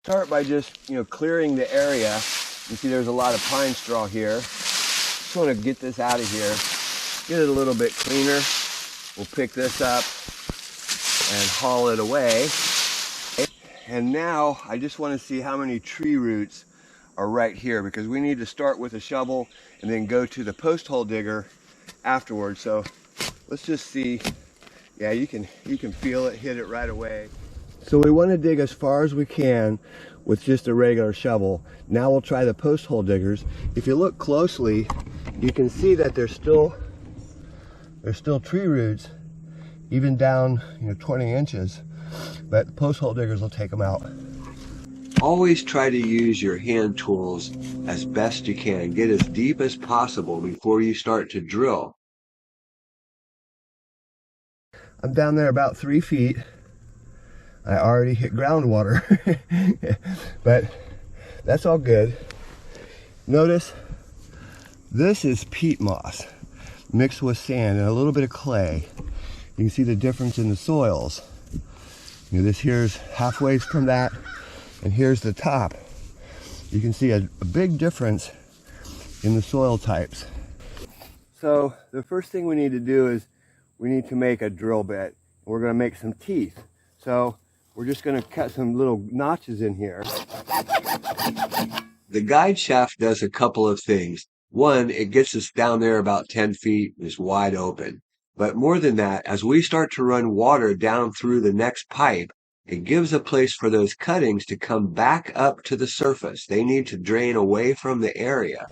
Start by just, clearing the area. You see there's a lot of pine straw here. Just want to get this out of here, get it a little bit cleaner. We'll pick this up and haul it away. And now I just want to see how many tree roots are right here, because we need to start with a shovel and then go to the post hole digger afterwards. So let's just see. Yeah, you can feel it, hit it right away. So we want to dig as far as we can with just a regular shovel. Now we'll try the post hole diggers. If you look closely, you can see that there's still tree roots, even down 20 inches. But the post hole diggers will take them out. Always try to use your hand tools as best you can. Get as deep as possible before you start to drill. I'm down there about 3 feet. I already hit groundwater, but that's all good. Notice this is peat moss mixed with sand and a little bit of clay. You can see the difference in the soils. This here's halfway from that, and here's the top. You can see a big difference in the soil types. So the first thing we need to do is we need to make a drill bit. We're going to make some teeth. So we're just going to cut some little notches in here. The guide shaft does a couple of things. One, it gets us down there about 10 feet, is wide open. But more than that, as we start to run water down through the next pipe, it gives a place for those cuttings to come back up to the surface. They need to drain away from the area.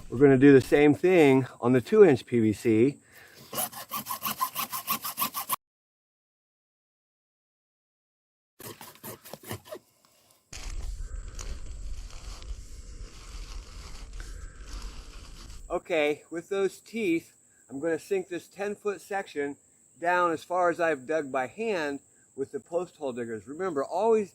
We're going to do the same thing on the 2-inch PVC. Okay, with those teeth, I'm going to sink this 10-foot section down as far as I've dug by hand with the post hole diggers. Remember, always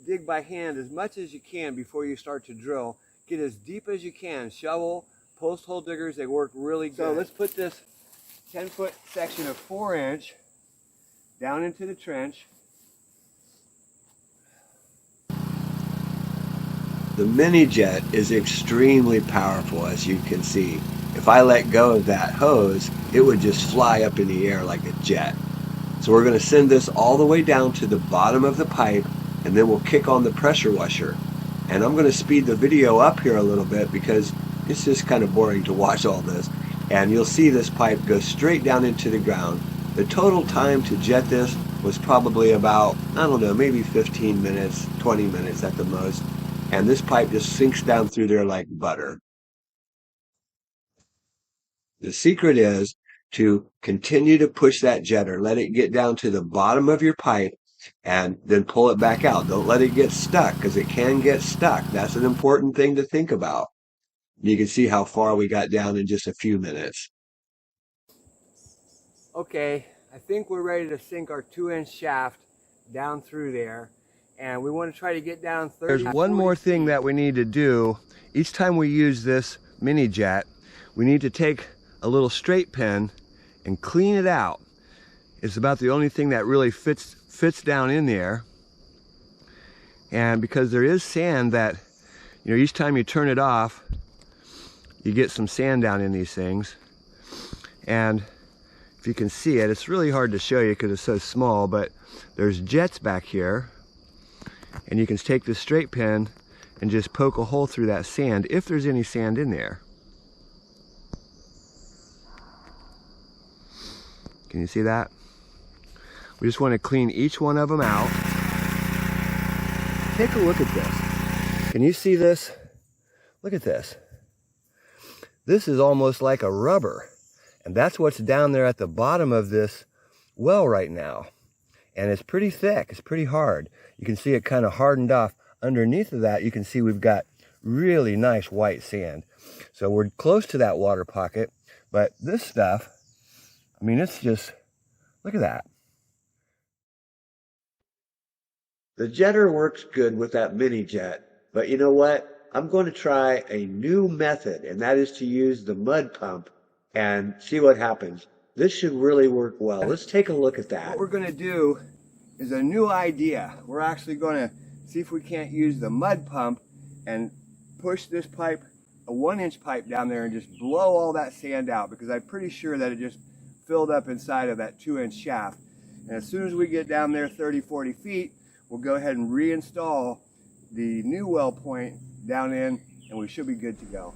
dig by hand as much as you can before you start to drill. Get as deep as you can. Shovel, post hole diggers, they work really good. So let's put this 10-foot section of 4-inch down into the trench. The mini jet is extremely powerful, as you can see. If I let go of that hose, it would just fly up in the air like a jet. So we're going to send this all the way down to the bottom of the pipe, and then we'll kick on the pressure washer. And I'm going to speed the video up here a little bit because it's just kind of boring to watch all this. And you'll see this pipe go straight down into the ground. The total time to jet this was probably about, I don't know, maybe 15 minutes, 20 minutes at the most. And this pipe just sinks down through there like butter. The secret is to continue to push that jetter. Let it get down to the bottom of your pipe and then pull it back out. Don't let it get stuck, because it can get stuck. That's an important thing to think about. You can see how far we got down in just a few minutes. Okay, I think we're ready to sink our 2-inch shaft down through there. And we want to try to get down 30. There's one more thing that we need to do. Each time we use this mini jet, we need to take a little straight pin and clean it out. It's about the only thing that really fits down in there. And because there is sand that, each time you turn it off, you get some sand down in these things. And if you can see it, it's really hard to show you because it's so small, but there's jets back here. And you can take this straight pin and just poke a hole through that sand if there's any sand in there. Can you see that? We just want to clean each one of them out. Take a look at this. Can you see this? Look at this. This is almost like a rubber. And that's what's down there at the bottom of this well right now. And it's pretty thick, it's pretty hard. You can see it kind of hardened off. Underneath of that, you can see we've got really nice white sand. So we're close to that water pocket, but this stuff, I mean, it's just, look at that. The jetter works good with that mini jet, but you know what? I'm going to try a new method, and that is to use the mud pump and see what happens. This should really work well. Let's take a look at that. What we're going to do is a new idea. We're actually going to see if we can't use the mud pump and push this pipe, a 1-inch pipe down there, and just blow all that sand out, because I'm pretty sure that it just filled up inside of that 2-inch shaft. And as soon as we get down there 30-40 feet, we'll go ahead and reinstall the new well point down in, and we should be good to go.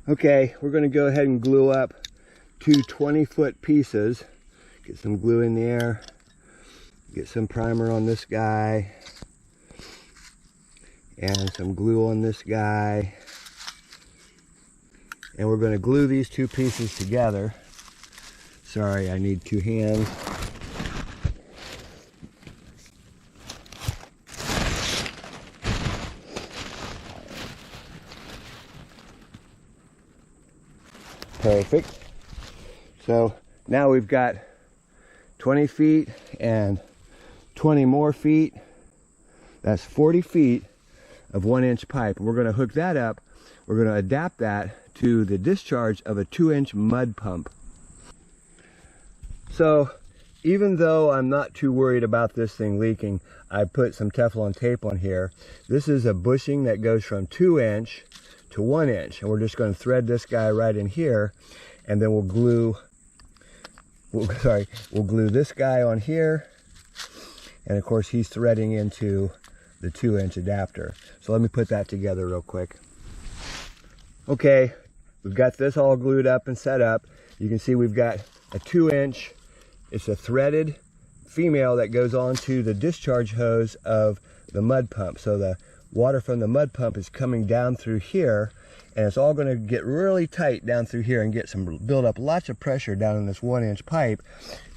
Okay, we're going to go ahead and glue up 2 20-foot pieces. Get some glue in there, get some primer on this guy, and some glue on this guy. And we're going to glue these 2 pieces together. Sorry, I need 2 hands. Perfect. So now we've got 20 feet and 20 more feet. That's 40 feet of 1-inch pipe. We're going to hook that up. We're going to adapt that to the discharge of a 2-inch mud pump. So even though I'm not too worried about this thing leaking, I put some Teflon tape on here. This is a bushing that goes from 2-inch to 1-inch, and we're just going to thread this guy right in here, and then we'll glue this guy on here, and of course he's threading into the 2-inch adapter. So let me put that together real quick. Okay, we've got this all glued up and set up. You can see we've got a 2-inch, it's a threaded female that goes onto the discharge hose of the mud pump. So the water from the mud pump is coming down through here, and it's all going to get really tight down through here and build up lots of pressure down in this 1-inch pipe.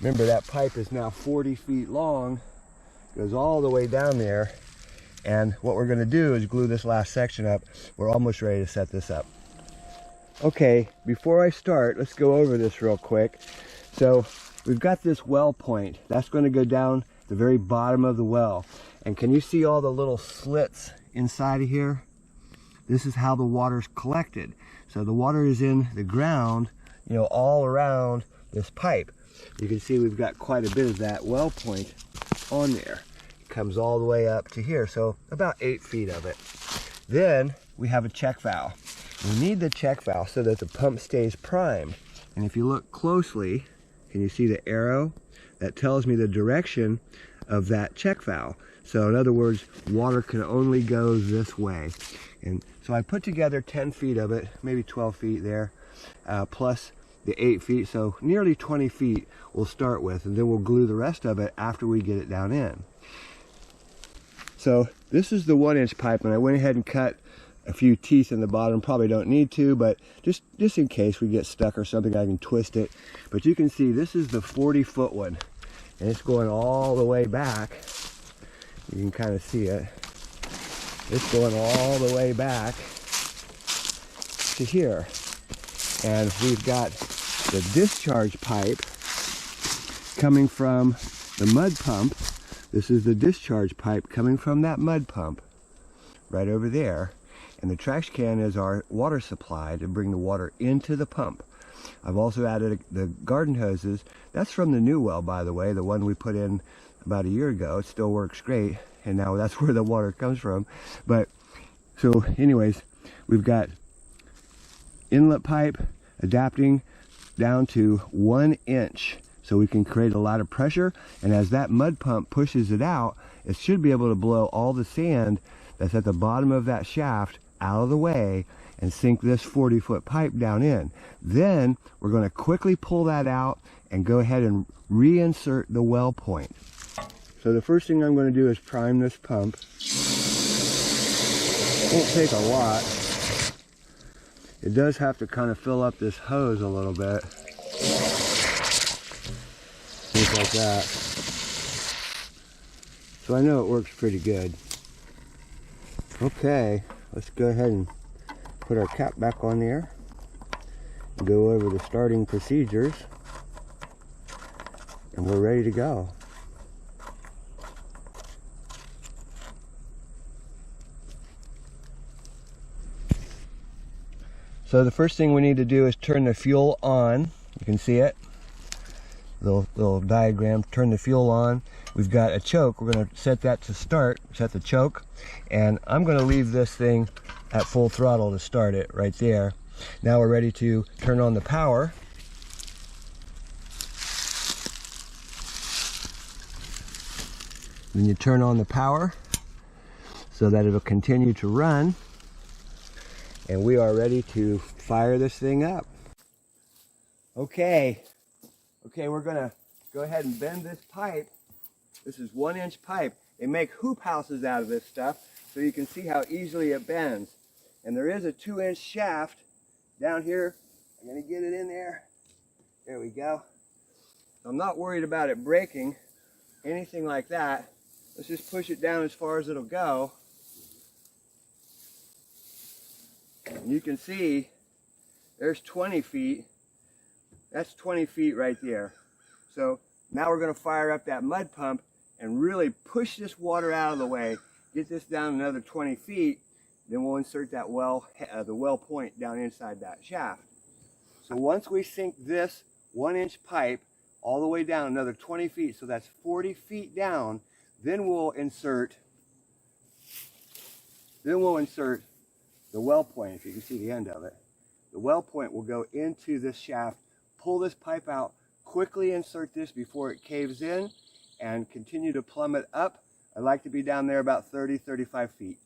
Remember, that pipe is now 40 feet long, goes all the way down there, and what we're going to do is glue this last section up. We're almost ready to set this up. Okay, before I start, let's go over this real quick. So we've got this well point that's going to go down the very bottom of the well, and can you see all the little slits inside of here? This is how the water's collected. So the water is in the ground, you know, all around this pipe. You can see we've got quite a bit of that well point on there. It comes all the way up to here, so about 8 feet of it. Then we have a check valve. We need the check valve so that the pump stays primed. And if you look closely, can you see the arrow? That tells me the direction of that check valve. So in other words, water can only go this way. And so I put together 10 feet of it, maybe 12 feet there, plus the 8 feet, so nearly 20 feet we'll start with, and then we'll glue the rest of it after we get it down in. So this is the 1-inch pipe, and I went ahead and cut a few teeth in the bottom. Probably don't need to, but just in case we get stuck or something, I can twist it. But you can see this is the 40-foot one, and it's going all the way back. You can kind of see it. It's going all the way back to here. And we've got the discharge pipe coming from the mud pump. This is the discharge pipe coming from that mud pump right over there. And the trash can is our water supply to bring the water into the pump. I've also added the garden hoses. That's from the new well, by the way, the one we put in about a year ago. It still works great, and now that's where the water comes from. But so anyways, we've got inlet pipe adapting down to 1 inch, so we can create a lot of pressure, and as that mud pump pushes it out, it should be able to blow all the sand that's at the bottom of that shaft out of the way and sink this 40-foot pipe down in. Then we're going to quickly pull that out and go ahead and reinsert the well point. So the first thing I'm going to do is prime this pump. It won't take a lot. It does have to kind of fill up this hose a little bit. Things like that. So I know it works pretty good. Okay, let's go ahead and put our cap back on there. Go over the starting procedures. And we're ready to go. So the first thing we need to do is turn the fuel on. You can see it. little diagram. Turn the fuel on. We've got a choke. We're going to set that to start, set the choke, and I'm going to leave this thing at full throttle to start it right there. Now we're ready to turn on the power. Then you turn on the power so that it'll continue to run, and we are ready to fire this thing up. Okay, we're gonna go ahead and bend this pipe. This is 1-inch pipe. They make hoop houses out of this stuff, so you can see how easily it bends. And there is a 2-inch shaft down here. I'm gonna get it in there. There we go. I'm not worried about it breaking, anything like that. Let's just push it down as far as it'll go. And you can see there's 20 feet. That's 20 feet right there. So now we're going to fire up that mud pump and really push this water out of the way. Get this down another 20 feet. Then we'll insert that the well point down inside that shaft. So once we sink this 1-inch pipe all the way down another 20 feet, so that's 40 feet down, then we'll insert the well point, if you can see the end of it. The well point will go into this shaft. Pull this pipe out, quickly insert this before it caves in, and continue to plummet up. I'd like to be down there about 30-35 feet.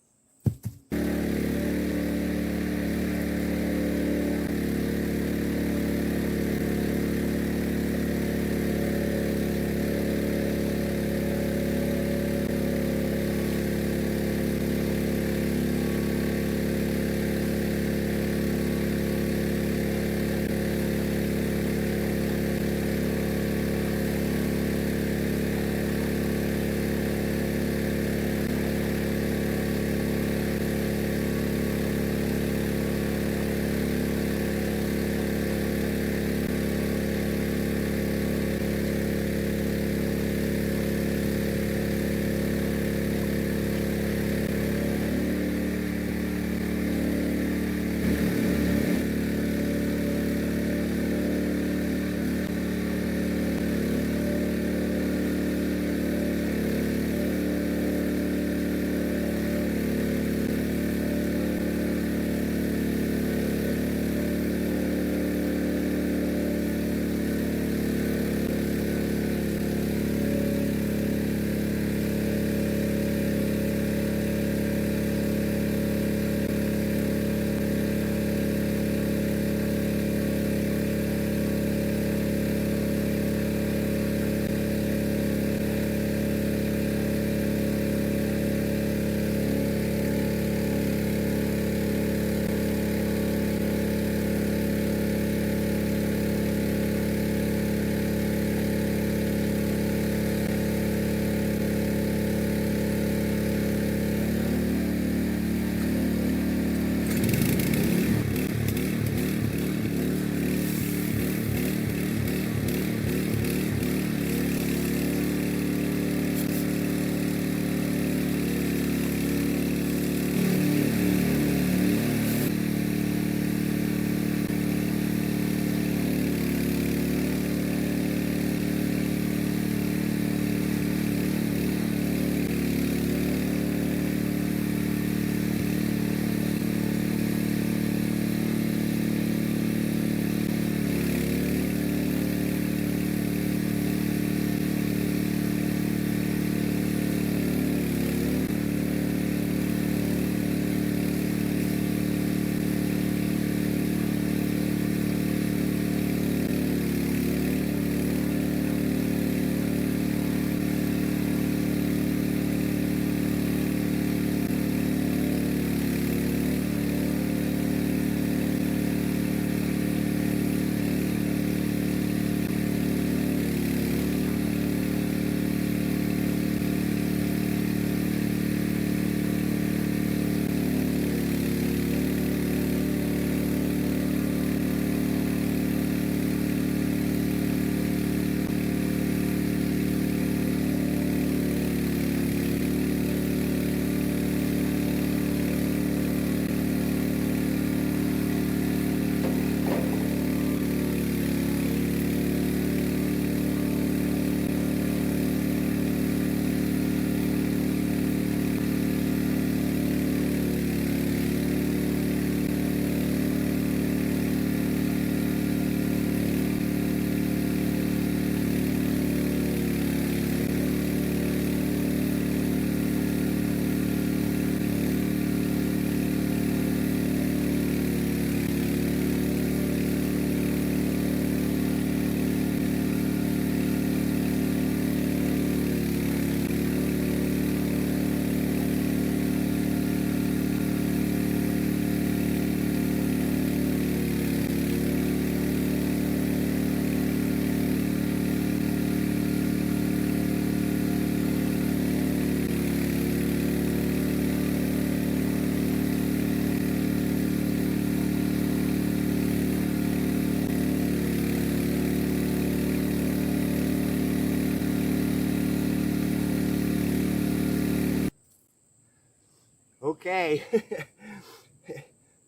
Okay,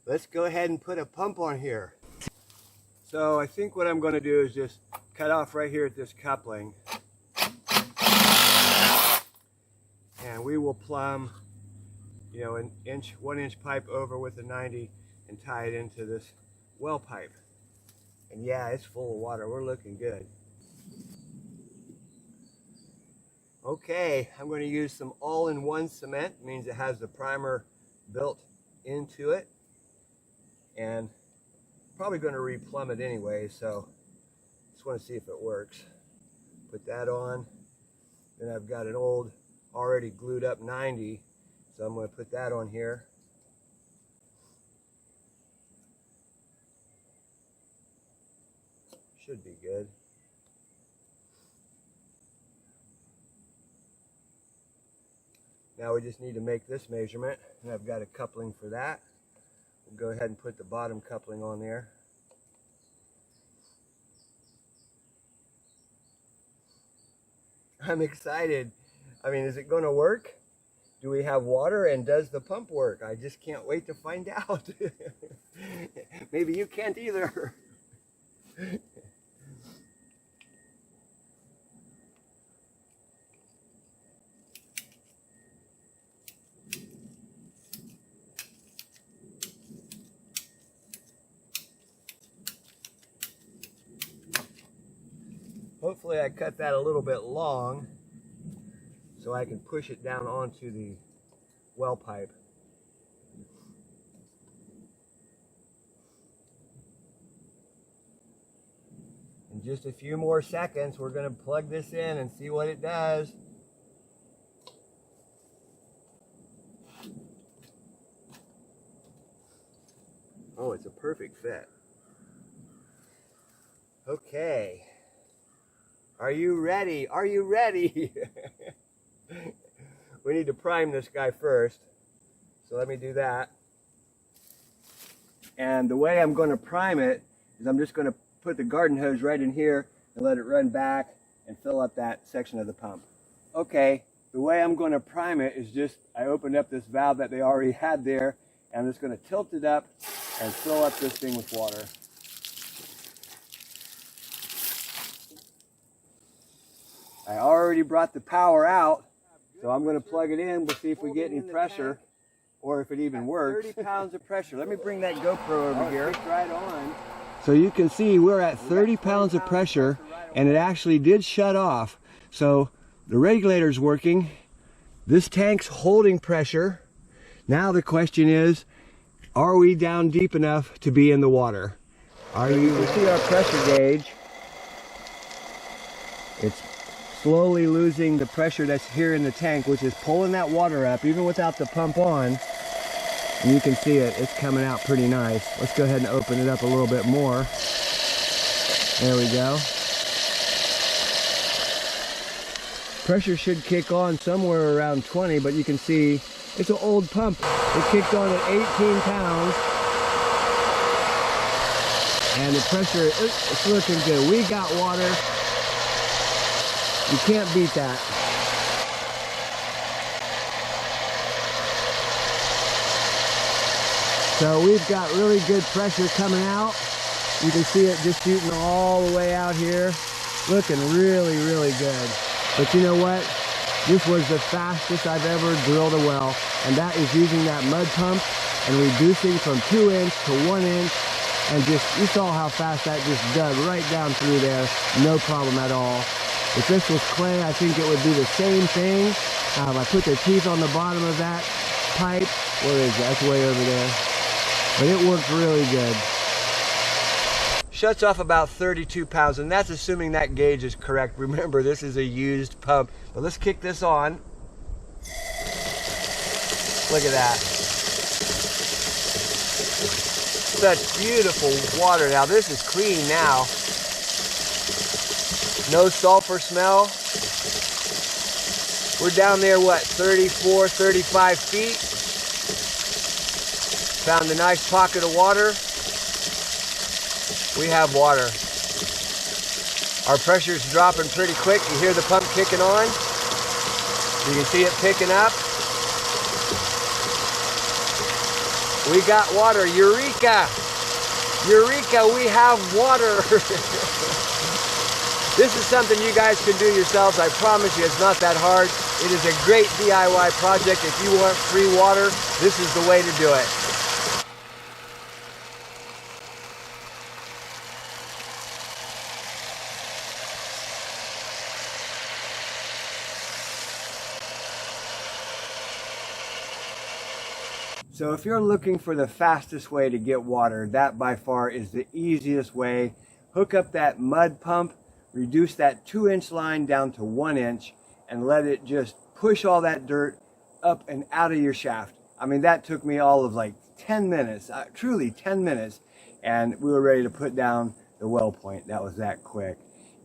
let's go ahead and put a pump on here. So I think what I'm going to do is just cut off right here at this coupling. And we will plumb, you know, an inch, 1 inch pipe over with a 90 and tie it into this well pipe. And yeah, it's full of water. We're looking good. Okay, I'm going to use some all-in-one cement. It means it has the primer built into it. And probably going to replumb it anyway, so just want to see if it works. Put that on. Then I've got an old already glued up 90, so I'm going to put that on here. Should be good. Now we just need to make this measurement, and I've got a coupling for that. We'll go ahead and put the bottom coupling on there. I'm excited. I mean, is it going to work? Do we have water, and does the pump work? I just can't wait to find out. Maybe you can't either. Hopefully I cut that a little bit long so I can push it down onto the well pipe. In just a few more seconds, we're going to plug this in and see what it does. Oh, it's a perfect fit. Okay. Are you ready? Are you ready? We need to prime this guy first. So let me do that. And the way I'm going to prime it is I'm just going to put the garden hose right in here and let it run back and fill up that section of the pump. Okay, the way I'm going to prime it is just, I opened up this valve that they already had there, and I'm just going to tilt it up and fill up this thing with water. I already brought the power out, so I'm going to plug it in. We'll see if we get any pressure or if it even works. 30 pounds of pressure. Let me bring that GoPro over here. Right on. So you can see we're at 30 pounds of pressure, and it actually did shut off. So the regulator's working. This tank's holding pressure. Now the question is, are we down deep enough to be in the water? You see our pressure gauge. It's slowly losing the pressure that's here in the tank, which is pulling that water up even without the pump on. And you can see it, it's coming out pretty nice. Let's go ahead and open it up a little bit more. There we go. Pressure should kick on somewhere around 20, but you can see it's an old pump. It kicked on at 18 pounds. And the pressure, it's looking good. We got water. You can't beat that. So we've got really good pressure coming out. You can see it just shooting all the way out here. Looking really, really good. But you know what? This was the fastest I've ever drilled a well. And that is using that mud pump and reducing from 2 inch to 1 inch. And just, you saw how fast that just dug right down through there. No problem at all. If this was clay, I think it would do the same thing. I put the teeth on the bottom of that pipe. Where is that? That's way over there. But it worked really good. Shuts off about 32 pounds, and that's assuming that gauge is correct. Remember, this is a used pump. But let's kick this on. Look at that. Such beautiful water. Now, this is clean now. No sulfur smell. We're down there, what, 34, 35 feet. Found a nice pocket of water. We have water. Our pressure's dropping pretty quick. You hear the pump kicking on. You can see it picking up. We got water. Eureka! Eureka, we have water. This is something you guys can do yourselves. I promise you, it's not that hard. It is a great DIY project. If you want free water, this is the way to do it. So if you're looking for the fastest way to get water, that by far is the easiest way. Hook up that mud pump, reduce that 2-inch line down to 1 inch, and let it just push all that dirt up and out of your shaft. I mean, that took me all of like 10 minutes, truly 10 minutes, and we were ready to put down the well point. That was that quick.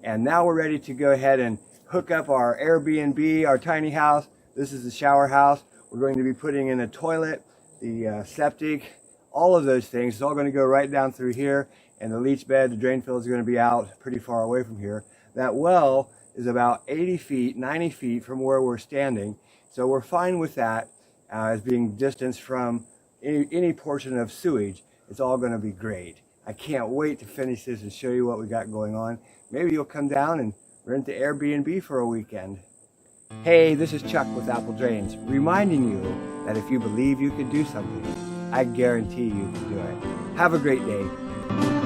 And now we're ready to go ahead and hook up our Airbnb, our tiny house. This is the shower house. We're going to be putting in a toilet, the septic, all of those things. It's all going to go right down through here, and the leach bed, the drain field is going to be out pretty far away from here. That well is about 80 feet, 90 feet from where we're standing, so we're fine with that as being distanced from any portion of sewage. It's all going to be great. I can't wait to finish this and show you what we got going on. Maybe you'll come down and rent the Airbnb for a weekend. Hey, this is Chuck with Apple Drains, reminding you that if you believe you can do something, I guarantee you can do it. Have a great day.